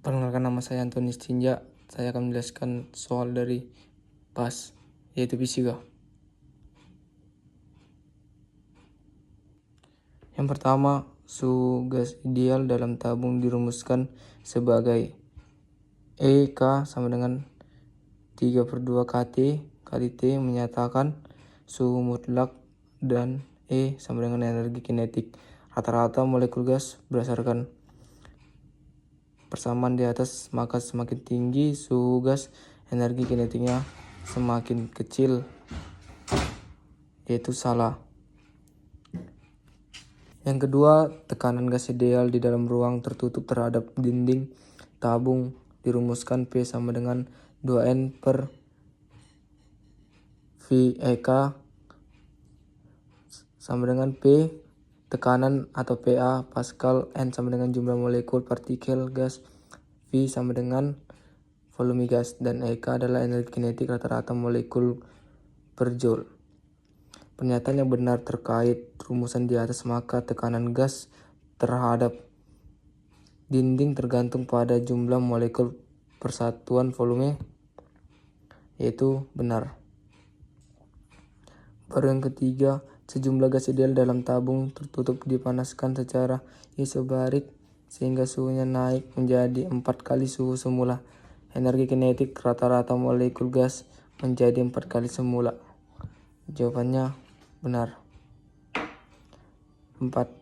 Perkenalkan, nama saya Antonius Tinja. Saya akan menjelaskan soal dari PAS, yaitu fisika. Yang pertama, suhu gas ideal dalam tabung dirumuskan sebagai EK sama dengan 3/2 kT kali T, menyatakan suhu mutlak dan E sama dengan energi kinetik rata-rata molekul gas berdasarkan persamaan di atas, maka semakin tinggi suhu gas, energi kinetiknya semakin kecil, yaitu salah. Yang kedua, tekanan gas ideal di dalam ruang tertutup terhadap dinding tabung dirumuskan P sama dengan 2N per V EK sama dengan P tekanan atau PA Pascal, N sama dengan jumlah molekul partikel gas, V sama dengan volume gas, dan EK adalah energi kinetik rata-rata molekul per joule. Pernyataan yang benar terkait rumusan di atas, maka tekanan gas terhadap dinding tergantung pada jumlah molekul persatuan volume, yaitu benar. Baru yang ketiga, sejumlah gas ideal dalam tabung tertutup dipanaskan secara isobarik sehingga suhunya naik menjadi 4 kali suhu semula. Energi kinetik rata-rata molekul gas menjadi 4 kali semula. Jawabannya benar. 4.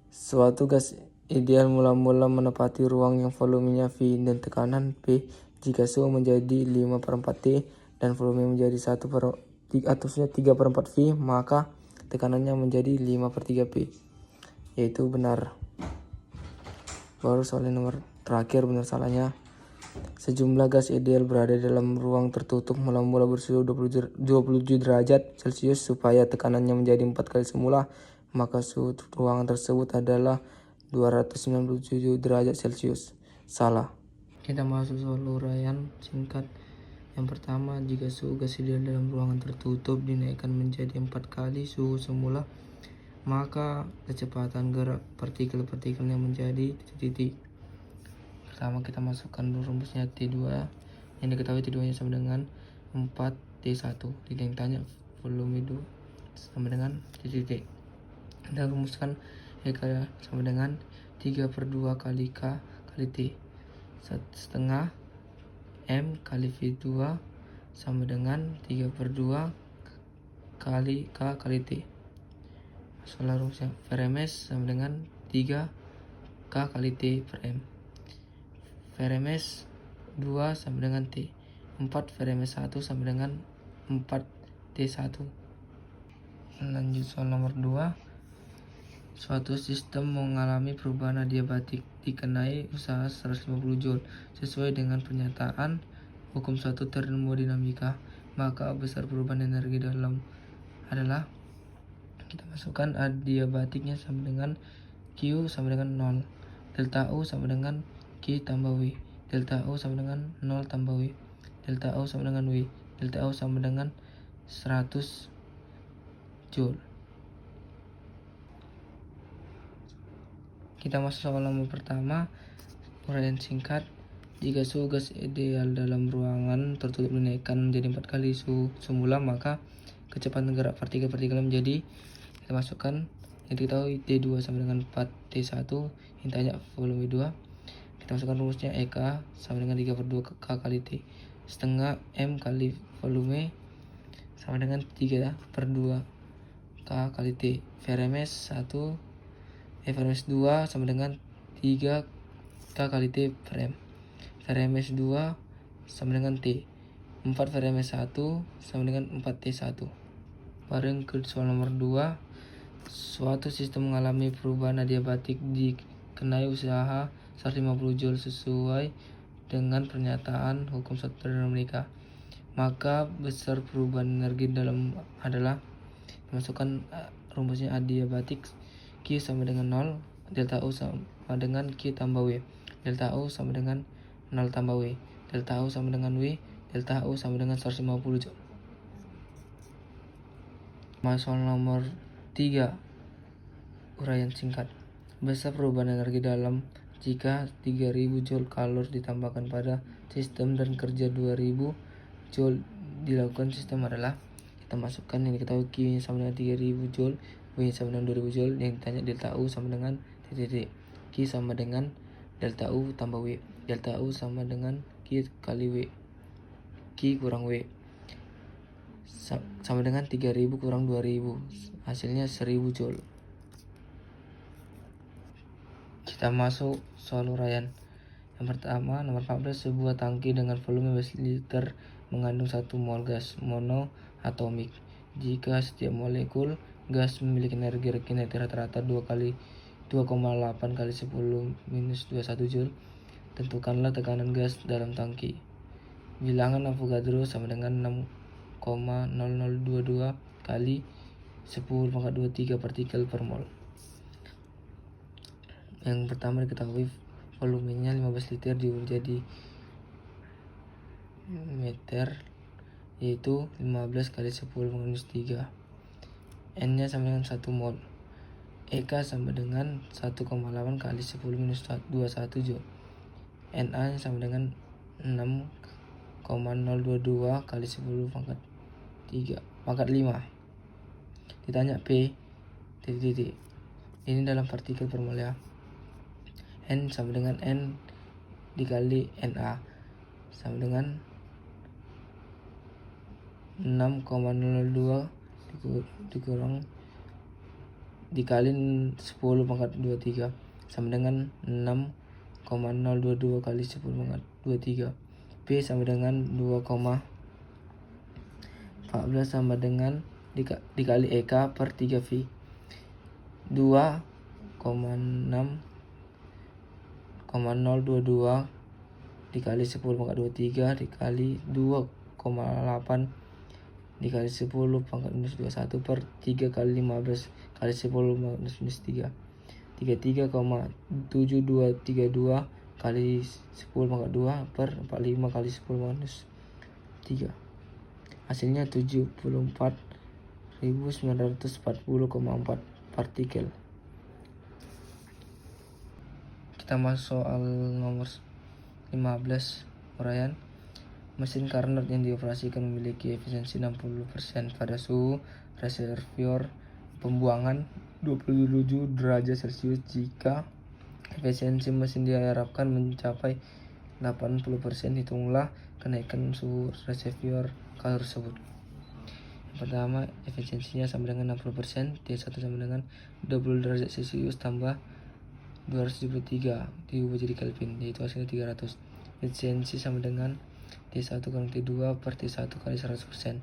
Suatu gas ideal mula-mula menempati ruang yang volumenya V dan tekanan P. Jika suhu menjadi 5/4 T dan volume menjadi 3/4 V, maka tekanannya menjadi 5/3 P, yaitu benar. Baru soal nomor terakhir, benar salahnya. Sejumlah gas ideal berada dalam ruang tertutup mula-mula bersuhu 27 derajat Celcius supaya tekanannya menjadi 4 kali semula, maka suhu ruangan tersebut adalah 297 derajat Celcius. Salah. Kita masuk soal uraian singkat. Yang pertama, jika suhu gas ideal dalam ruangan tertutup dinaikkan menjadi 4 kali suhu semula, maka kecepatan gerak partikel-partikelnya menjadi titik. Pertama, kita masukkan rumusnya T2. Yang diketahui T2 nya sama dengan 4T1. Tidak yang tanya volume 2 sama dengan titik. Kita rumuskan EK sama dengan 3/2 kali K kali T. 1/2 M kali V2 sama dengan 3/2 kali K kali T. Soal rumusnya Vrms sama dengan 3K kali T per M. Vrms 2 sama dengan T. 4 Vrms 1 sama dengan 4T1. Lanjut soal nomor 2. Suatu sistem mengalami perubahan adiabatik dikenai usaha 150 Joule. Sesuai dengan pernyataan hukum suatu termodinamika, maka besar perubahan energi dalam adalah, kita masukkan adiabatiknya sama dengan Q sama dengan 0, delta U sama dengan Q tambah W, delta U sama dengan 0 tambah W, delta U sama dengan W, delta U sama dengan 100 Joule. Kita masuk soal nomor pertama, uraian singkat. Jika suhu gas ideal dalam ruangan tertutup dinaikkan menjadi 4 kali suhu semula, maka kecepatan gerak partikel-partikel menjadi, kita masukkan yang diketahui T2 sama dengan 4T1, yang tanya volume 2. Kita masukkan rumusnya EK sama dengan 3/2 K kali T. Setengah M kali volume sama dengan 3/2 K kali T. Vrms 2 sama dengan 3K kali T per M. Vrms 2 sama dengan T. 4 Vrms 1 sama dengan 4T1. Bareng ke soal nomor 2. Suatu sistem mengalami perubahan adiabatik dikenai usaha 150 Joule sesuai dengan pernyataan hukum suatu termodinamika, maka besar perubahan energi dalam adalah, masukkan rumusnya adiabatik Q sama dengan 0, delta U sama dengan Q tambah W, delta U sama dengan 0 tambah W, delta U sama dengan W, delta U sama dengan 150 Joule. Soal nomor 3, uraian singkat. Besar perubahan energi dalam Jika 3000 Joule kalor ditambahkan pada sistem dan kerja 2000 Joule dilakukan sistem adalah, kita masukkan yang diketahui Q sama dengan 3000 Joule, W sama dengan 2000 Joule, yang ditanya delta U sama dengan titik. Q sama dengan delta U tambah W. Delta U sama dengan Q kali W. Q kurang W sama dengan 3000 kurang 2000, hasilnya 1000 Joule. Kita masuk soal uraian. Yang pertama, nomor 14, sebuah tangki dengan volume 15 liter mengandung 1 mol gas monoatomik. Jika setiap molekul gas memiliki energi kinetik rata-rata 2,8 kali 10 minus 21 Joule, tentukanlah tekanan gas dalam tangki. Bilangan Avogadro sama dengan 6,0022 kali 10⁻23 partikel per mol. Yang pertama diketahui volumenya 15 liter diubah jadi meter, yaitu 15 kali 10 minus 3. N nya sama dengan 1 mol. EK sama dengan 1,8 kali 10 minus 21 Joule. Na nya sama dengan 6,022 kali 10 pangkat 5. Ditanya P titik. Ini dalam partikel per mol ya. N sama dengan N dikali Na sama dengan 6,02 dikurang dikali 10⁻23 sama dengan 6,022 kali 10⁻23. P sama dengan 2,14 sama dengan dikali EK per 3V. 2,022 dikali 10⁻23 dikali 2,8 dikali 10 pangkat minus 21 per 3 kali 15 kali 10 minus 3. 33,7232 kali 10⁻2 per 45 kali 10 minus 3. Hasilnya 74.940,4 partikel. Kita masuk soal nomor 15, uraian. Mesin Carnot yang dioperasikan memiliki efisiensi 60% pada suhu reservoir pembuangan 27 derajat Celcius. Jika efisiensi mesin diharapkan mencapai 80%, hitunglah kenaikan suhu reservoir kalor tersebut. Yang pertama, efisiensinya sama dengan 60%, T1 sama dengan 20 derajat Celcius tambah 273 diubah jadi Kelvin, yaitu hasilnya 300. Efisiensi sama dengan T1 kurang T2 per T1 kali 100%.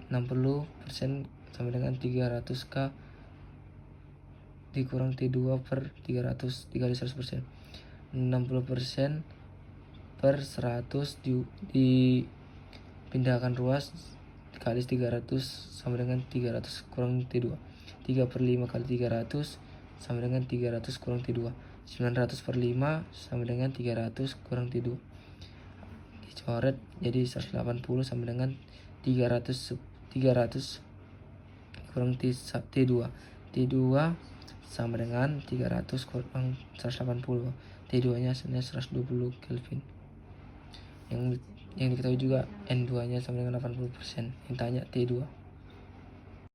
60% sama dengan 300K dikurang T2 per 300 dikali 100%. 60% per 100 dipindahkan ruas dikali 300 sama dengan 300 kurang T2. 3 per 5 kali 300 sama dengan 300 kurang T2. 900 per 5 sama dengan 300 kurang T2. Dicoret jadi 180 sama dengan 300 kurang T2. T2 sama dengan 300 kurang 180. T2 nya hasilnya 120 Kelvin. Yang diketahui juga N2 nya sama dengan 80%. Yang tanya T2.